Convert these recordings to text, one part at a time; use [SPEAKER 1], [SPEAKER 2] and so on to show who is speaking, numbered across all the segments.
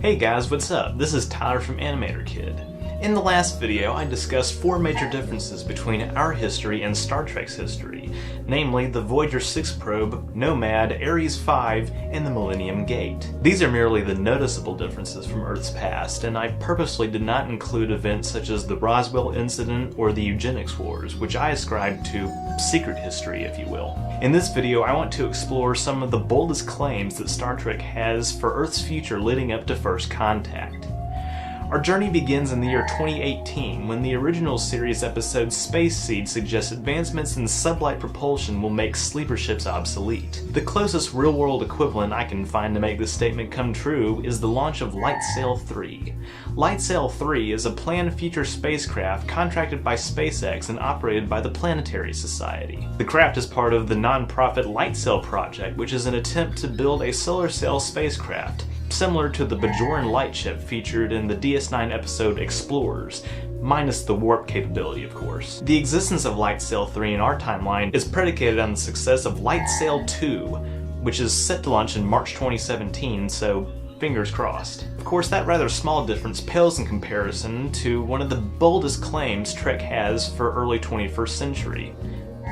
[SPEAKER 1] Hey guys, what's up? This is Tyler from Animator Kid. In the last video, I discussed four major differences between our history and Star Trek's history, namely the Voyager 6 probe, Nomad, Ares 5, and the Millennium Gate. These are merely the noticeable differences from Earth's past, and I purposely did not include events such as the Roswell incident or the Eugenics Wars, which I ascribe to secret history, if you will. In this video, I want to explore some of the boldest claims that Star Trek has for Earth's future leading up to First Contact. Our journey begins in the year 2018, when the original series episode Space Seed suggests advancements in sublight propulsion will make sleeper ships obsolete. The closest real-world equivalent I can find to make this statement come true is the launch of LightSail 3. LightSail 3 is a planned future spacecraft contracted by SpaceX and operated by the Planetary Society. The craft is part of the non-profit LightSail project, which is an attempt to build a solar sail spacecraft, similar to the Bajoran lightship featured in the DS9 episode Explorers, minus the warp capability, of course. The existence of LightSail 3 in our timeline is predicated on the success of LightSail 2, which is set to launch in March 2017, so fingers crossed. Of course, that rather small difference pales in comparison to one of the boldest claims Trek has for early 21st century.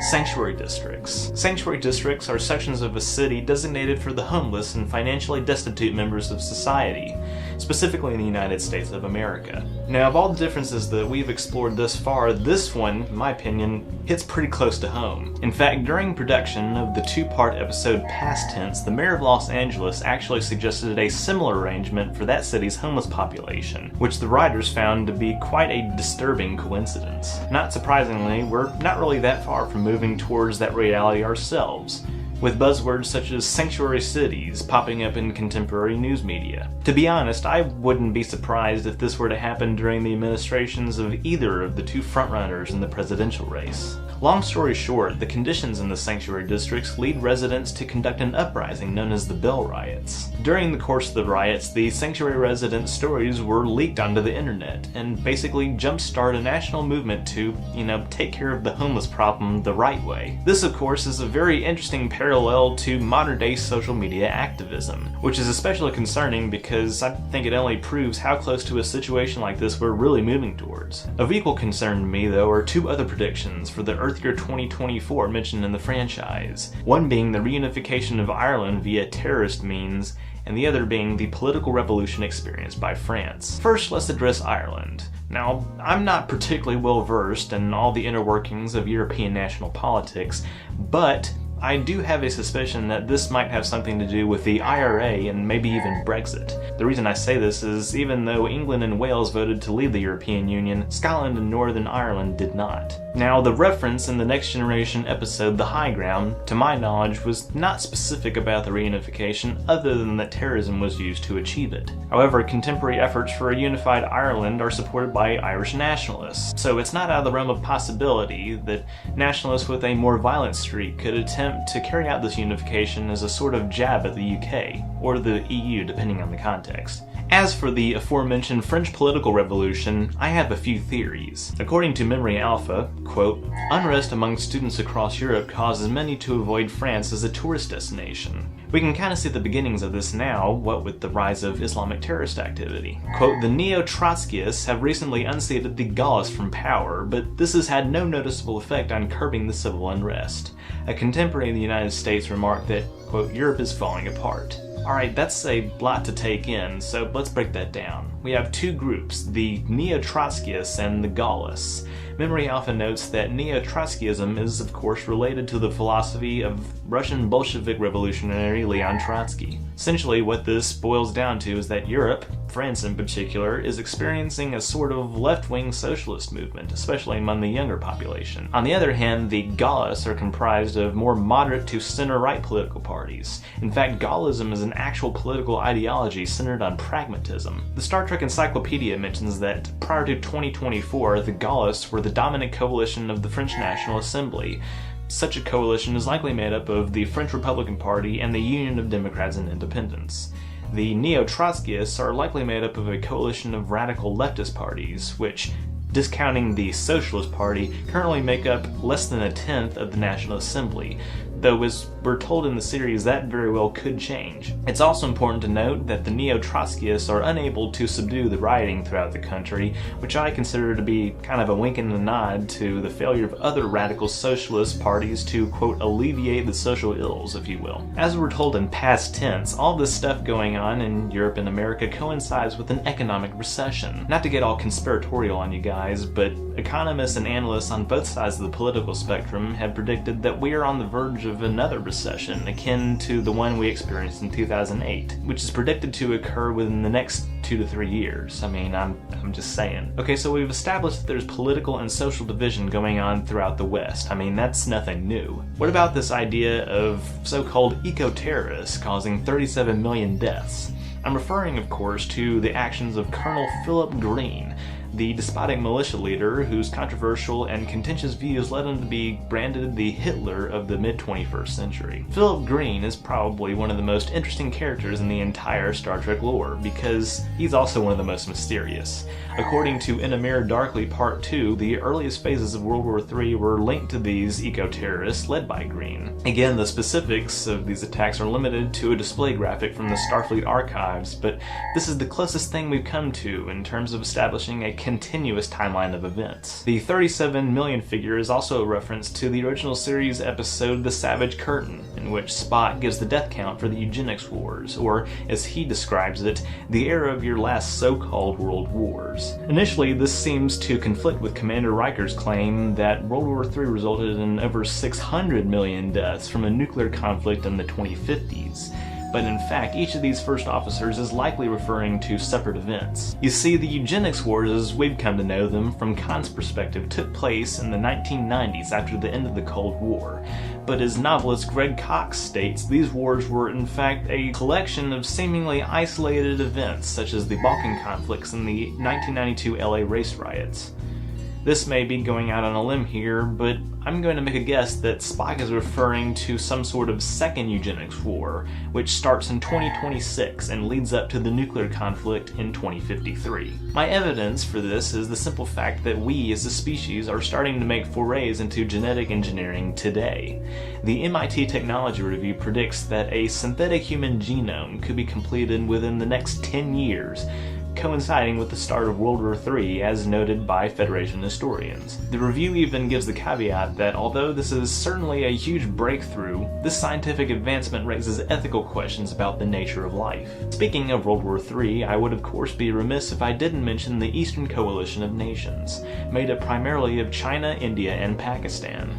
[SPEAKER 1] Sanctuary districts. Sanctuary districts are sections of a city designated for the homeless and financially destitute members of society, specifically in the United States of America. Now, of all the differences that we've explored thus far, this one, in my opinion, hits pretty close to home. In fact, during production of the two-part episode Past Tense, the mayor of Los Angeles actually suggested a similar arrangement for that city's homeless population, which the writers found to be quite a disturbing coincidence. Not surprisingly, we're not really that far from moving towards that reality ourselves, with buzzwords such as sanctuary cities popping up in contemporary news media. To be honest, I wouldn't be surprised if this were to happen during the administrations of either of the two frontrunners in the presidential race. Long story short, the conditions in the sanctuary districts lead residents to conduct an uprising known as the Bell Riots. During the course of the riots, the sanctuary residents' stories were leaked onto the internet and basically jumpstart a national movement to, take care of the homeless problem the right way. This, of course, is a very interesting parallel to modern-day social media activism, which is especially concerning because I think it only proves how close to a situation like this we're really moving towards. Of equal concern to me, though, are two other predictions for the Earth year 2024 mentioned in the franchise, one being the reunification of Ireland via terrorist means, and the other being the political revolution experienced by France. First, let's address Ireland. Now, I'm not particularly well versed in all the inner workings of European national politics, but I do have a suspicion that this might have something to do with the IRA and maybe even Brexit. The reason I say this is even though England and Wales voted to leave the European Union, Scotland and Northern Ireland did not. Now, the reference in the Next Generation episode The High Ground, to my knowledge, was not specific about the reunification other than that terrorism was used to achieve it. However, contemporary efforts for a unified Ireland are supported by Irish nationalists, so it's not out of the realm of possibility that nationalists with a more violent streak could attempt to carry out this unification as a sort of jab at the UK, or the EU depending on the context. As for the aforementioned French political revolution, I have a few theories. According to Memory Alpha, quote, unrest among students across Europe causes many to avoid France as a tourist destination. We can kind of see the beginnings of this now, what with the rise of Islamic terrorist activity. Quote, the neo-Trotskyists have recently unseated the Gaullists from power, but this has had no noticeable effect on curbing the civil unrest. A contemporary in the United States remarked that, quote, Europe is falling apart. Alright, that's a lot to take in, so let's break that down. We have two groups, the neo-Trotskyists and the Gaullists. Memory Alpha notes that neo-Trotskyism is, of course, related to the philosophy of Russian Bolshevik revolutionary Leon Trotsky. Essentially, what this boils down to is that Europe, France in particular, is experiencing a sort of left-wing socialist movement, especially among the younger population. On the other hand, the Gaullists are comprised of more moderate to center-right political parties. In fact, Gaullism is an actual political ideology centered on pragmatism. The Star Trek Encyclopedia mentions that prior to 2024, the Gaullists were the dominant coalition of the French National Assembly. Such a coalition is likely made up of the French Republican Party and the Union of Democrats and Independents. The neo-Trotskyists are likely made up of a coalition of radical leftist parties, which, discounting the Socialist Party, currently make up less than a tenth of the National Assembly, though as we're told in the series, that very well could change. It's also important to note that the neo-Trotskyists are unable to subdue the rioting throughout the country, which I consider to be kind of a wink and a nod to the failure of other radical socialist parties to, quote, alleviate the social ills, if you will. As we're told in past tense, all this stuff going on in Europe and America coincides with an economic recession. Not to get all conspiratorial on you guys, but economists and analysts on both sides of the political spectrum have predicted that we are on the verge of another recession, akin to the one we experienced in 2008, which is predicted to occur within the next 2 to 3 years. I mean, I'm just saying. Okay, so we've established that there's political and social division going on throughout the West. I mean, that's nothing new. What about this idea of so-called eco-terrorists causing 37 million deaths? I'm referring, of course, to the actions of Colonel Philip Green, the despotic militia leader whose controversial and contentious views led him to be branded the Hitler of the mid-21st century. Philip Green is probably one of the most interesting characters in the entire Star Trek lore, because he's also one of the most mysterious. According to In a Mirror Darkly Part 2, the earliest phases of World War III were linked to these eco-terrorists led by Green. Again, the specifics of these attacks are limited to a display graphic from the Starfleet archives, but this is the closest thing we've come to in terms of establishing a continuous timeline of events. The 37 million figure is also a reference to the original series episode The Savage Curtain, in which Spock gives the death count for the Eugenics Wars, or as he describes it, the era of your last so-called world wars. Initially, this seems to conflict with Commander Riker's claim that World War III resulted in over 600 million deaths from a nuclear conflict in the 2050s. But in fact, each of these first officers is likely referring to separate events. You see, the Eugenics Wars, as we've come to know them from Khan's perspective, took place in the 1990s after the end of the Cold War. But as novelist Greg Cox states, these wars were in fact a collection of seemingly isolated events, such as the Balkan conflicts and the 1992 LA race riots. This may be going out on a limb here, but I'm going to make a guess that Spock is referring to some sort of second eugenics war, which starts in 2026 and leads up to the nuclear conflict in 2053. My evidence for this is the simple fact that we as a species are starting to make forays into genetic engineering today. The MIT Technology Review predicts that a synthetic human genome could be completed within the next 10 years, coinciding with the start of World War III, as noted by Federation historians. The review even gives the caveat that although this is certainly a huge breakthrough, this scientific advancement raises ethical questions about the nature of life. Speaking of World War III, I would of course be remiss if I didn't mention the Eastern Coalition of Nations, made up primarily of China, India, and Pakistan.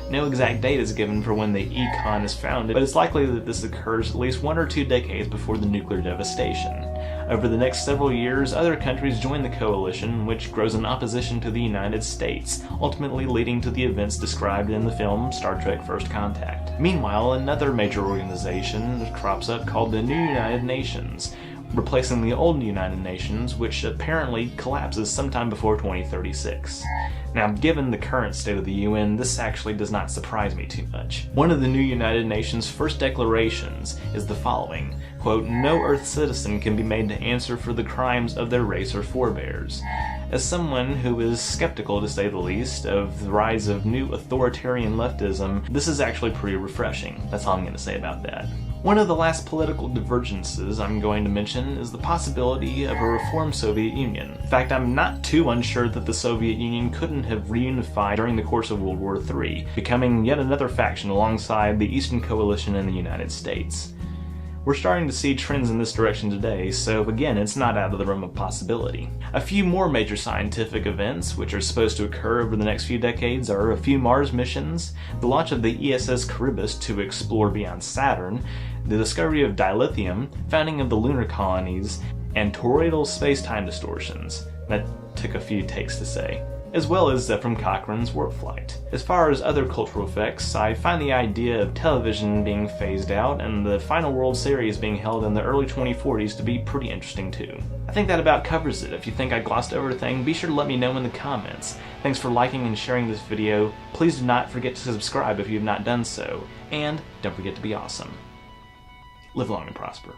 [SPEAKER 1] No exact date is given for when the ECON is founded, but it's likely that this occurs at least 1 or 2 decades before the nuclear devastation. Over the next several years, other countries join the coalition, which grows in opposition to the United States, ultimately leading to the events described in the film Star Trek First Contact. Meanwhile, another major organization crops up called the New United Nations, replacing the old United Nations, which apparently collapses sometime before 2036. Now, given the current state of the UN, this actually does not surprise me too much. One of the new United Nations' first declarations is the following, quote, "No Earth citizen can be made to answer for the crimes of their race or forebears." As someone who is skeptical, to say the least, of the rise of new authoritarian leftism, this is actually pretty refreshing. That's all I'm going to say about that. One of the last political divergences I'm going to mention is the possibility of a reformed Soviet Union. In fact, I'm not too unsure that the Soviet Union couldn't have reunified during the course of World War III, becoming yet another faction alongside the Eastern Coalition in the United States. We're starting to see trends in this direction today, so again, it's not out of the realm of possibility. A few more major scientific events, which are supposed to occur over the next few decades, are a few Mars missions, the launch of the ESS Charybdis to explore beyond Saturn, the discovery of dilithium, founding of the lunar colonies, and toroidal space-time distortions. That took a few takes to say. As well as Zephram Cochrane's warp flight. As far as other cultural effects, I find the idea of television being phased out and the final World Series being held in the early 2040s to be pretty interesting too. I think that about covers it. If you think I glossed over a thing, be sure to let me know in the comments. Thanks for liking and sharing this video. Please do not forget to subscribe if you have not done so. And don't forget to be awesome. Live long and prosper.